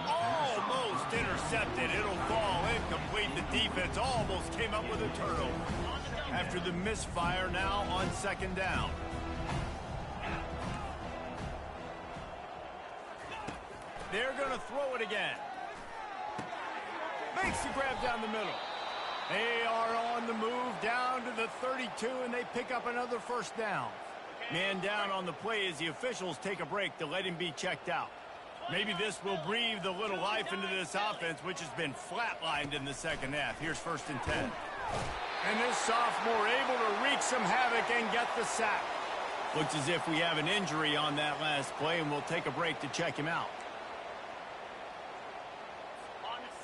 Almost intercepted. It'll fall incomplete. The defense almost came up with a turnover. After the misfire, now on second down. They're going to throw it again. Makes the grab down the middle. They are on the move down to the 32, and they pick up another first down. Man down on the play as the officials take a break to let him be checked out. Maybe this will breathe a little life into this offense, which has been flatlined in the second half. Here's 1st and 10. And this sophomore able to wreak some havoc and get the sack. Looks as if we have an injury on that last play, and we'll take a break to check him out.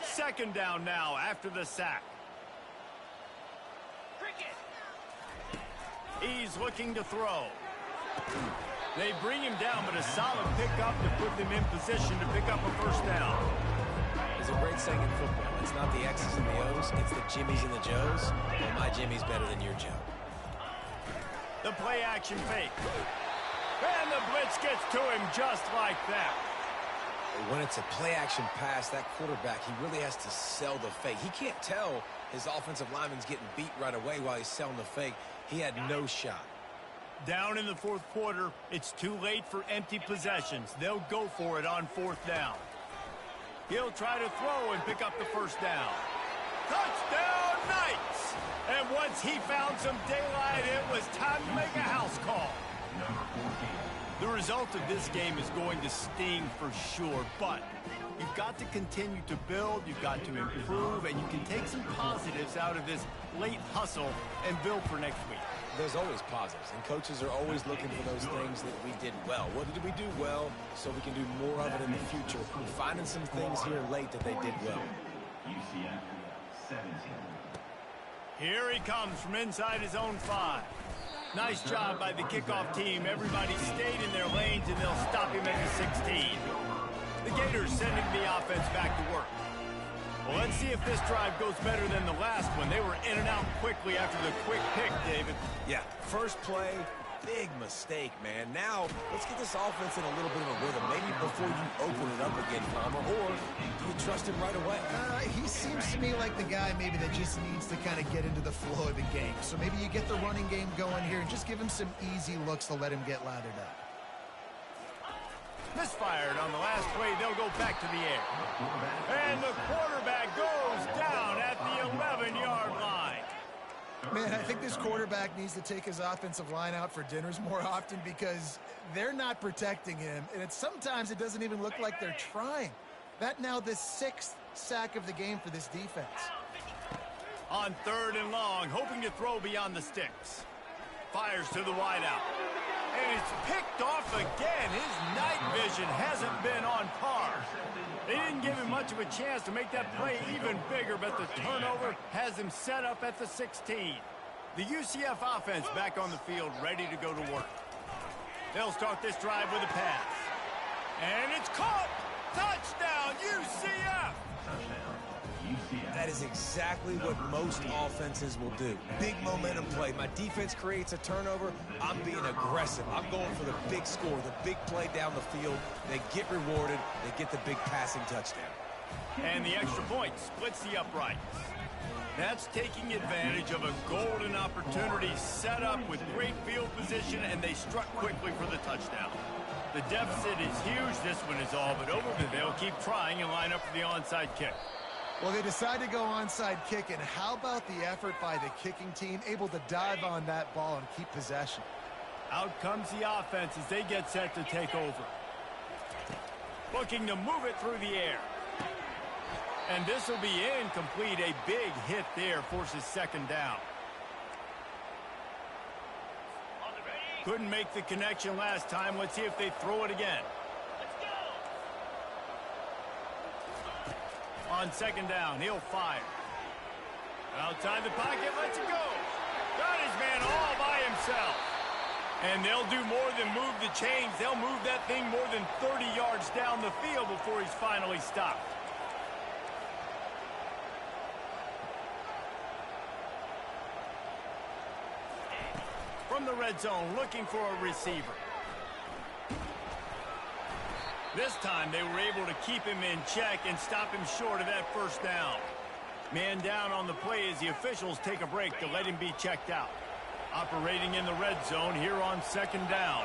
Second down now after the sack. He's looking to throw. They bring him down, but a solid pickup to put them in position to pick up a first down. There's a great saying in football. It's not the X's and the O's, it's the Jimmies and the Joes. Well, my Jimmy's better than your Joe. The play action fake. And the blitz gets to him just like that. When it's a play action pass, that quarterback, he really has to sell the fake. He can't tell his offensive lineman's getting beat right away while he's selling the fake. He had no shot. Down in the fourth quarter, it's too late for empty possessions. They'll go for it on fourth down. He'll try to throw and pick up the first down. Touchdown, Knights! And once he found some daylight, it was time to make a house call. The result of this game is going to sting for sure, but you've got to continue to build, you've got to improve, and you can take some positives out of this late hustle and build for next week. There's always positives, and coaches are always looking for those things that we did well. What did we do well so we can do more of it in the future? Finding some things here late that they did well. Here he comes from inside his own 5. Nice job by the kickoff team. Everybody stayed in their lanes, and they'll stop him at the 16. The Gators sending the offense back to work. Well, let's see if this drive goes better than the last one. They were in and out quickly after the quick pick, David. Yeah, first play, big mistake, man. Now, let's get this offense in a little bit of a rhythm. Maybe before you open it up again, Palmer, or do you trust him right away? He seems to me like the guy maybe that just needs to kind of get into the flow of the game. So maybe you get the running game going here and just give him some easy looks to let him get lathered up. Misfired on the last play. They'll go back to the air. And the quarterback goes down at the 11-yard line. Man, I think this quarterback needs to take his offensive line out for dinners more often because they're not protecting him. And sometimes it doesn't even look like they're trying. That now the 6th sack of the game for this defense. On 3rd and long, hoping to throw beyond the sticks. Fires to the wideout. And it's picked off again. His night vision hasn't been on par. They didn't give him much of a chance to make that play even bigger, but the turnover has him set up at the 16. The UCF offense back on the field, ready to go to work. They'll start this drive with a pass. And it's caught! Touchdown, UCF! That is exactly what most offenses will do. Big momentum play. My defense creates a turnover. I'm being aggressive. I'm going for the big score, the big play down the field. They get rewarded. They get the big passing touchdown. And the extra point splits the uprights. That's taking advantage of a golden opportunity set up with great field position, and they struck quickly for the touchdown. The deficit is huge. This one is all but over, but they'll keep trying and line up for the onside kick. Well, they decide to go onside kick, and how about the effort by the kicking team, able to dive on that ball and keep possession? Out comes the offense as they get set to take over. Looking to move it through the air. And this will be incomplete. A big hit there forces 2nd down. Couldn't make the connection last time. Let's see if they throw it again. On 2nd down, he'll fire. Outside the pocket, lets it go. Got his man all by himself. And they'll do more than move the chains. They'll move that thing more than 30 yards down the field before he's finally stopped. From the red zone, looking for a receiver. This time, they were able to keep him in check and stop him short of that 1st down. Man down on the play as the officials take a break to let him be checked out. Operating in the red zone here on 2nd down.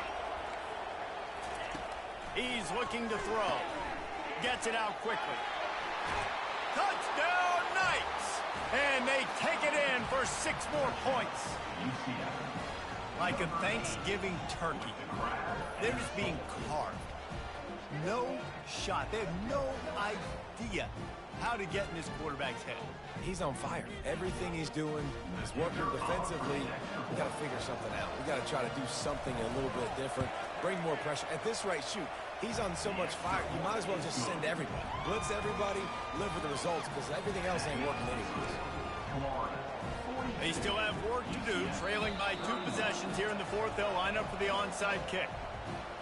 He's looking to throw. Gets it out quickly. Touchdown, Knights! And they take it in for 6 more points. Like a Thanksgiving turkey. They're just being carved. No shot. They have no idea how to get in this quarterback's head. He's on fire. Everything he's doing is working defensively. We got to figure something out. We got to try to do something a little bit different. Bring more pressure. At this rate, shoot, he's on so much fire. You might as well just send everybody. Blitz everybody, live with the results, because everything else ain't working anyways. They still have work to do. Trailing by 2 possessions here in the 4th. They'll line up for the onside kick.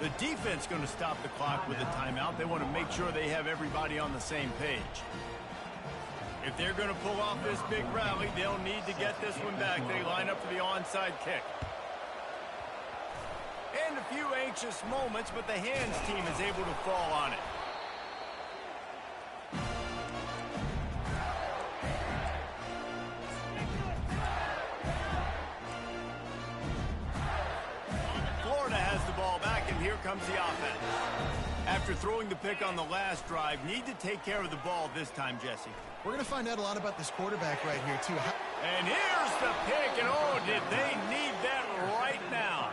The defense going to stop the clock with a timeout. They want to make sure they have everybody on the same page. If they're going to pull off this big rally, they'll need to get this one back. They line up for the onside kick. And a few anxious moments, but the hands team is able to fall on it. Here comes the offense. After throwing the pick on the last drive, need to take care of the ball this time, Jesse. We're going to find out a lot about this quarterback right here, too. And here's the pick, and oh, did they need that right now.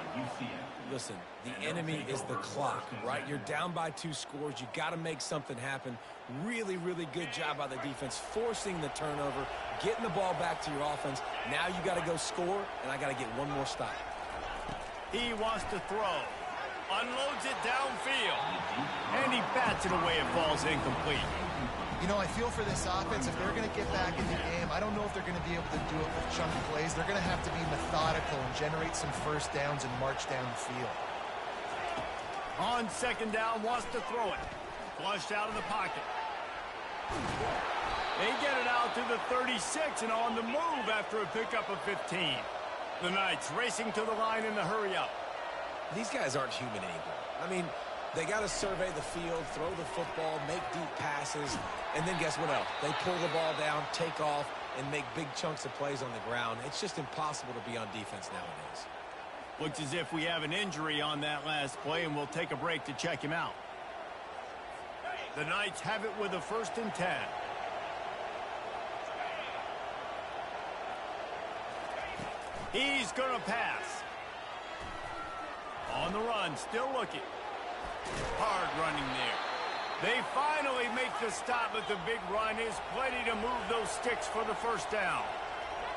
Listen, the enemy is the clock, right? You're down by 2 scores. You got to make something happen. Really, really good job by the defense, forcing the turnover, getting the ball back to your offense. Now you got to go score, and I got to get one more stop. He wants to throw. Unloads it downfield. And he bats it away. It falls incomplete. You know, I feel for this offense, if they're going to get back in the game, I don't know if they're going to be able to do it with chunk plays. They're going to have to be methodical and generate some 1st downs and march down the field. On 2nd down, wants to throw it. Flushed out of the pocket. They get it out to the 36 and on the move after a pickup of 15. The Knights racing to the line in the hurry up. These guys aren't human anymore. I mean, they got to survey the field, throw the football, make deep passes, and then guess what else? They pull the ball down, take off, and make big chunks of plays on the ground. It's just impossible to be on defense nowadays. Looks as if we have an injury on that last play, and we'll take a break to check him out. The Knights have it with a 1st and 10. He's going to pass. On the run, still looking. Hard running there. They finally make the stop, but the big run is plenty to move those sticks for the 1st down.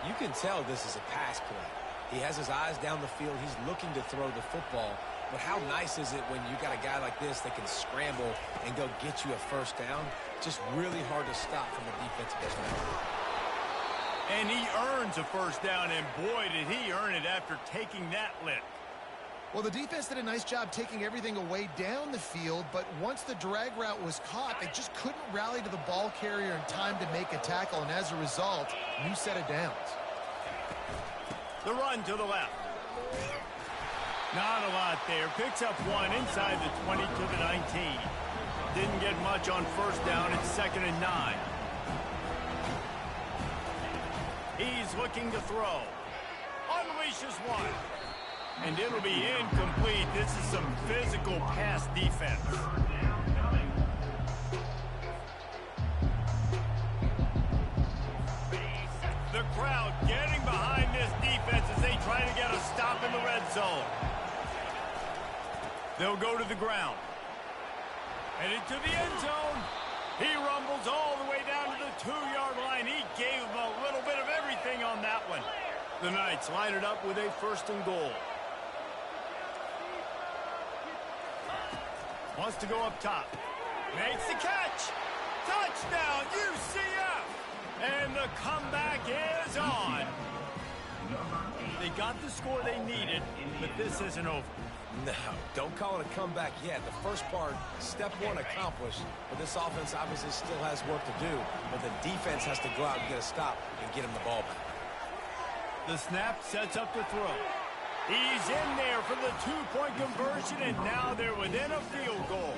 You can tell this is a pass play. He has his eyes down the field. He's looking to throw the football. But how nice is it when you got a guy like this that can scramble and go get you a 1st down? Just really hard to stop from a defensive perspective. And he earns a 1st down, and boy, did he earn it after taking that lick. Well, the defense did a nice job taking everything away down the field, but once the drag route was caught, they just couldn't rally to the ball carrier in time to make a tackle, and as a result, new set of downs. The run to the left. Not a lot there. Picks up 1 inside the 20 to the 19. Didn't get much on 1st down. It's 2nd and 9. He's looking to throw. Unleashes 1. And it'll be incomplete. This is some physical pass defense. The crowd getting behind this defense as they try to get a stop in the red zone. They'll go to the ground. Headed to the end zone. He rumbles all the way down to the 2-yard line. He gave him a little bit of everything on that one. The Knights line it up with a 1st and goal. Wants to go up top. Makes the catch. Touchdown, UCF. And the comeback is on. They got the score they needed, but this isn't over. No, don't call it a comeback yet. The first part, step 1 accomplished, but this offense obviously still has work to do, but the defense has to go out and get a stop and get him the ball back. The snap sets up the throw. He's in there for the 2-point conversion, and now they're within a field goal.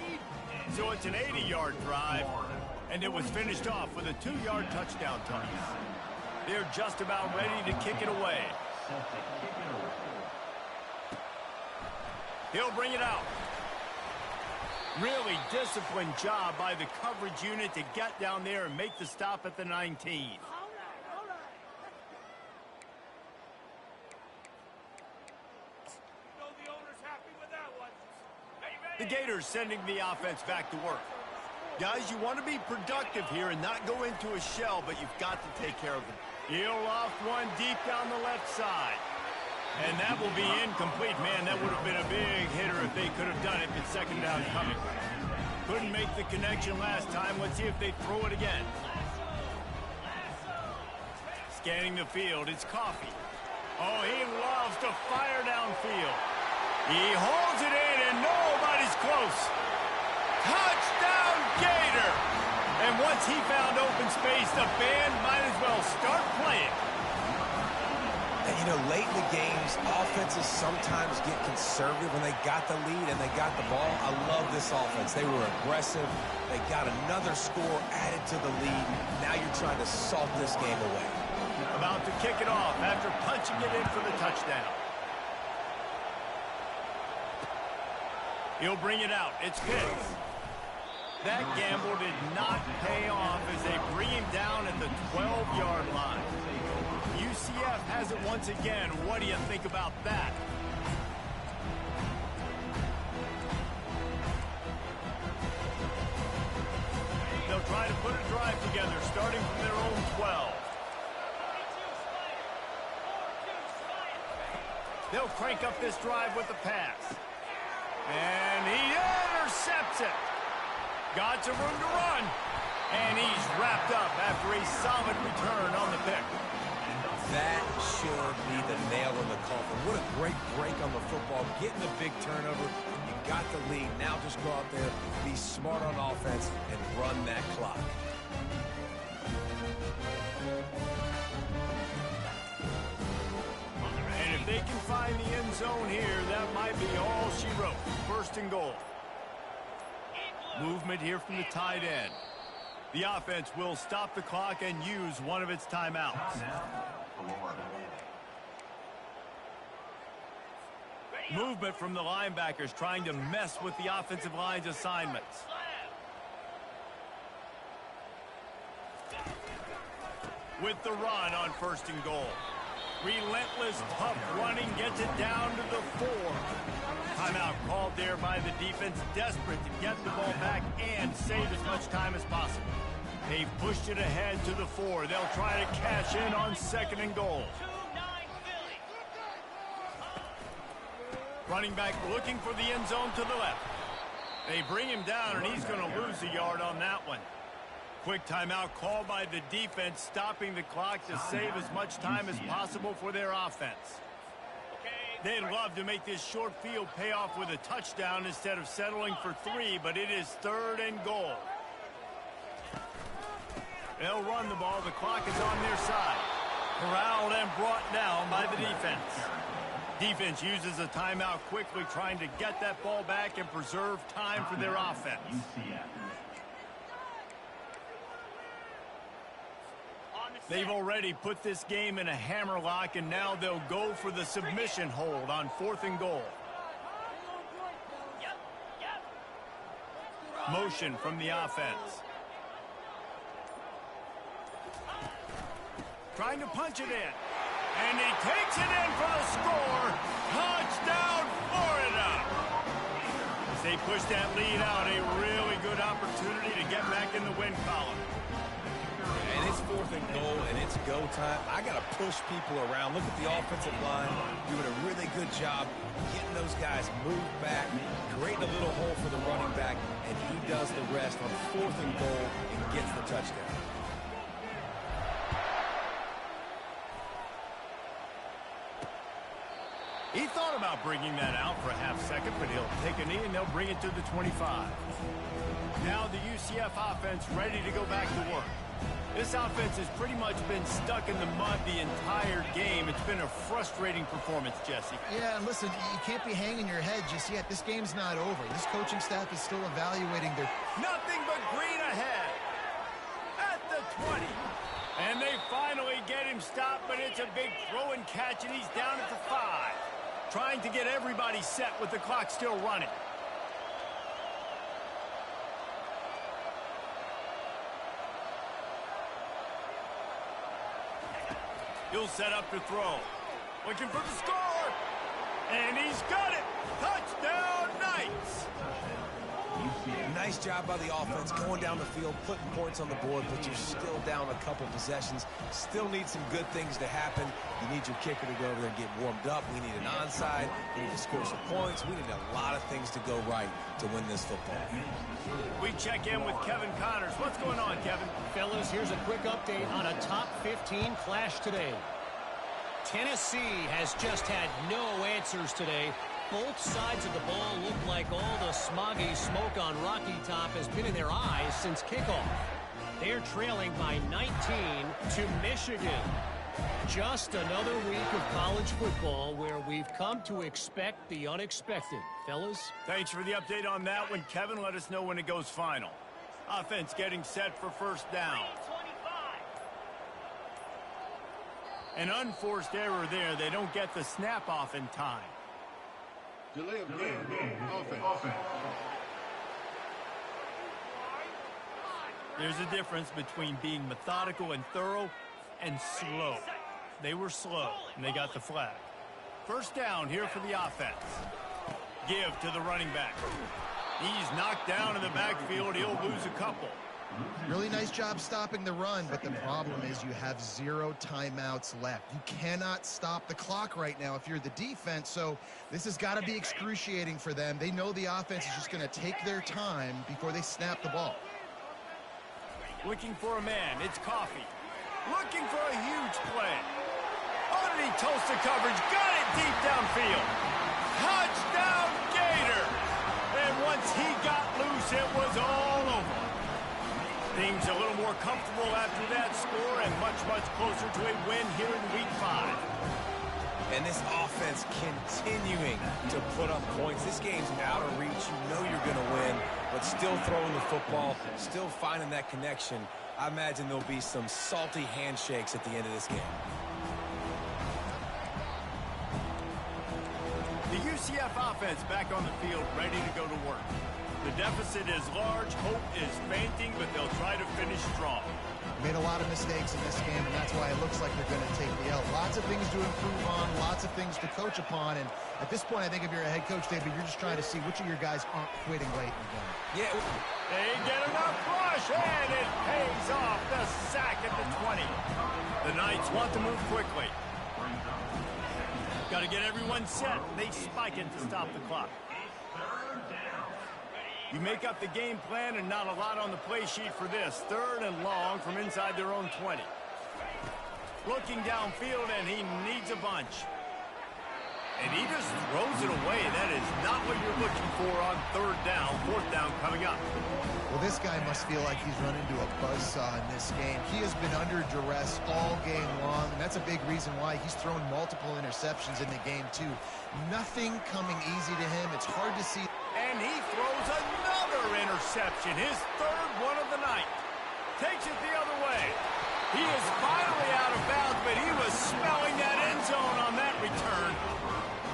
So it's an 80-yard drive, and it was finished off with a 2-yard touchdown toss. They're just about ready to kick it away. He'll bring it out. Really disciplined job by the coverage unit to get down there and make the stop at the 19. The Gators sending the offense back to work. Guys, you want to be productive here and not go into a shell, but you've got to take care of them. He'll loft 1 deep down the left side. And that will be incomplete. Man, that would have been a big hitter if they could have done it, but 2nd down coming. Couldn't make the connection last time. Let's see if they throw it again. Scanning the field, it's Coffee. Oh, he loves to fire downfield. He holds it in, and nobody's close. Touchdown, Gator! And once he found open space, the band might as well start playing. And, you know, late in the games, offenses sometimes get conservative when they got the lead and they got the ball. I love this offense. They were aggressive. They got another score added to the lead. Now you're trying to salt this game away. About to kick it off after punching it in for the touchdown. He'll bring it out. It's Pitts. That gamble did not pay off as they bring him down at the 12-yard line. UCF has it once again. What do you think about that? They'll try to put a drive together, starting from their own 12. They'll crank up this drive with the pass. And he intercepts it. Got some room to run. And he's wrapped up after a solid return on the pick. That should be the nail in the coffin. What a great break on the football. Getting the big turnover. You got the lead. Now just go out there, be smart on offense, and run that clock. And if they can find the end zone here, that might be all she wrote. First and goal. Movement here from the tight end. The offense will stop the clock and use one of its timeouts. Movement from the linebackers trying to mess with the offensive line's assignments. With the run on first and goal. Relentless, tough running gets it down to the 4. Timeout called there by the defense, desperate to get the ball back and save as much time as possible. They've pushed it ahead to the 4. They'll try to cash in on second and goal. Running back looking for the end zone to the left. They bring him down, and he's going to lose a yard on that one. Quick timeout called by the defense, stopping the clock to save as much time as possible for their offense. They'd love to make this short field pay off with a touchdown instead of settling for 3, but it is third and goal. They'll run the ball. The clock is on their side. Corralled and brought down by the defense. Defense uses a timeout quickly, trying to get that ball back and preserve time for their offense. They've already put this game in a hammerlock, and now they'll go for the submission hold on fourth and goal. Motion from the offense. Trying to punch it in. And he takes it in for the score. Touchdown, Florida! As they push that lead out, a really good opportunity to get back in the win column. And it's fourth and goal, and it's go time. I got to push people around. Look at the offensive line doing a really good job getting those guys moved back, creating a little hole for the running back, and he does the rest on fourth and goal and gets the touchdown. He thought about bringing that out for a half second, but he'll take a knee and they'll bring it to the 25. Now the UCF offense ready to go back to work. This offense has pretty much been stuck in the mud the entire game. It's been a frustrating performance, Jesse. Yeah, and listen, you can't be hanging your head just yet. This game's not over. This coaching staff is still evaluating their... Nothing but green ahead. At the 20. And they finally get him stopped, but it's a big throw and catch, and he's down at the 5. Trying to get everybody set with the clock still running. He'll set up to throw. Looking for the score. And he's got it. Touchdown, Knights. Nice job by the offense going down the field, putting points on the board, but you're still down a couple possessions. Still need some good things to happen. You need your kicker to go over there and get warmed up. We need an onside. We need to score some points. We need a lot of things to go right to win this football. We check in with Kevin Connors. What's going on, Kevin? Fellas, here's a quick update on a top 15 clash today. Tennessee has just had no answers today. Both sides of the ball look like all the smoggy smoke on Rocky Top has been in their eyes since kickoff. They're trailing by 19 to Michigan. Just another week of college football where we've come to expect the unexpected. Fellas? Thanks for the update on that one, Kevin. Let us know when it goes final. Offense getting set for first down. An unforced error there. They don't get the snap off in time. Delay of game. Offense. There's a difference between being methodical and thorough and slow. They were slow, and they got the flag. First down here for the offense. Give to the running back. He's knocked down in the backfield. He'll lose a couple. Really nice job stopping the run, but the problem is you have 0 timeouts left. You cannot stop the clock right now if you're the defense, so this has got to be excruciating for them. They know the offense is just going to take their time before they snap the ball. Looking for a man. It's Coffee. Looking for a huge play. Underneath toast the coverage. Got it deep downfield. Touchdown, Gator. And once he got loose, it was all over. Things a little more comfortable after that score and much, much closer to a win here in Week 5. And this offense continuing to put up points. This game's out of reach. You know you're going to win, but still throwing the football, still finding that connection. I imagine there'll be some salty handshakes at the end of this game. The UCF offense back on the field, ready to go to work. The deficit is large, hope is fainting, but they'll try to finish strong. Made a lot of mistakes in this game, and that's why it looks like they're going to take the L. Lots of things to improve on, lots of things to coach upon, and at this point, I think if you're a head coach, David, you're just trying to see which of your guys aren't quitting late in the game. Yeah. They get enough rush, and it pays off. The sack at the 20. The Knights want to move quickly. Got to get everyone set. They spike it to stop the clock. You make up the game plan and not a lot on the play sheet for this. 3rd and long from inside their own 20. Looking downfield, and he needs a bunch. And he just throws it away. That is not what you're looking for on 3rd down. 4th down coming up. Well, this guy must feel like he's run into a buzzsaw in this game. He has been under duress all game long, and that's a big reason why he's thrown multiple interceptions in the game, too. Nothing coming easy to him. It's hard to see. And he throws another interception, his 3rd one of the night. Takes it the other way. He is finally out of bounds, but he was smelling that end zone on that return.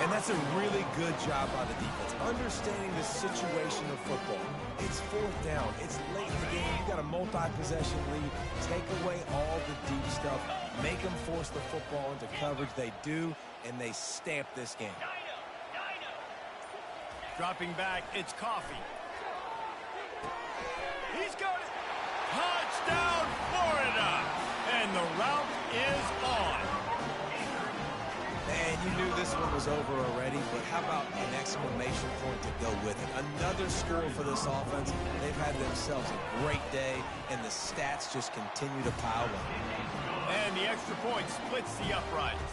And that's a really good job by the defense, understanding the situation of football. It's 4th down. It's late in the game. You got a multi-possession lead. Take away all the deep stuff. Make them force the football into coverage. They do, and they stamp this game. Dropping back, it's Coffee. He's got it. Touchdown, Florida. And the route is on. And you knew this one was over already, but how about an exclamation point to go with it? Another score for this offense. They've had themselves a great day, and the stats just continue to pile up. And the extra point splits the uprights.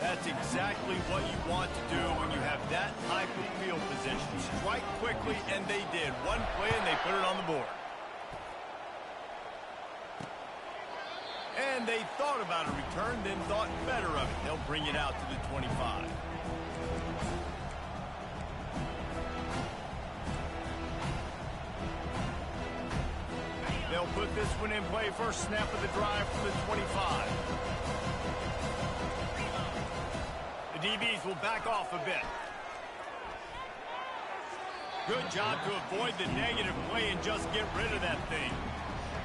That's exactly what you want to do when you have that type of field position. Strike quickly, and they did. One play, and they put it on the board. And they thought about a return, then thought better of it. They'll bring it out to the 25. They'll put this one in play. First snap of the drive from the 25. The DBs will back off a bit. Good job to avoid the negative play and just get rid of that thing.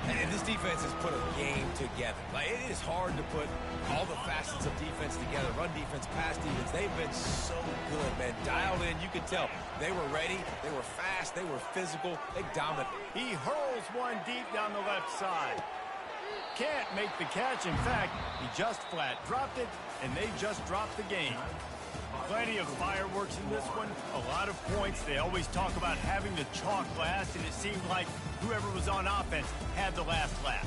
And this defense has put a game together. Like, it is hard to put all the facets of defense together. Run defense, pass defense. They've been so good, man. Dialed in. You could tell they were ready. They were fast. They were physical. They dominated. He hurls one deep down the left side. Can't make the catch. In fact, he just flat dropped it, and they just dropped the game. Plenty of fireworks in this one. A lot of points. They always talk about having the chalk last, and it seemed like whoever was on offense had the last laugh.